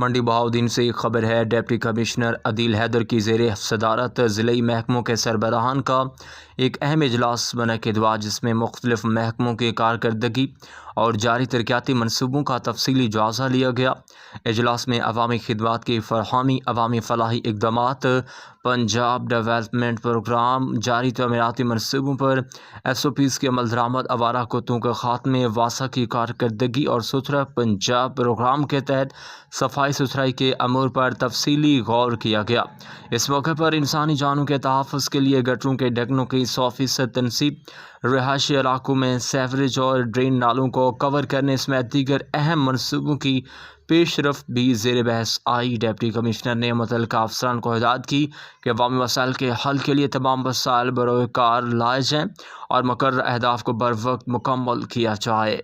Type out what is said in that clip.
منڈی بہاؤدین سے ایک خبر ہے۔ ڈپٹی کمشنر عدیل حیدر کی زیر صدارت ضلعی محکموں کے سربراہان کا ایک اہم اجلاس منعقد ہوا، جس میں مختلف محکموں کی کارکردگی اور جاری ترقیاتی منصوبوں کا تفصیلی جائزہ لیا گیا۔ اجلاس میں عوامی خدمات کی فراہمی، عوامی فلاحی اقدامات، پنجاب ڈیولپمنٹ پروگرام، جاری تعمیراتی منصوبوں پر SOPs کی عمل درآمد، آوارہ کتوں کے خاتمے، واسا کی کارکردگی اور ستھرا پنجاب پروگرام کے تحت صفائی ستھرائی کے امور پر تفصیلی غور کیا گیا۔ اس موقع پر انسانی جانوں کے تحفظ کے لیے گٹروں کے ڈھکنوں کی 100% تنصیب، رہائشی علاقوں میں سیوریج اور ڈرین نالوں کو کور کرنے سمیت دیگر اہم منصوبوں کی پیش رفت بھی زیر بحث آئی۔ ڈپٹی کمشنر نے متعلقہ افسران کو ہدایت کی کہ عوامی مسائل کے حل کے لیے تمام وسائل بروئے کار لائے جائیں اور مقررہ اہداف کو بروقت مکمل کیا جائے۔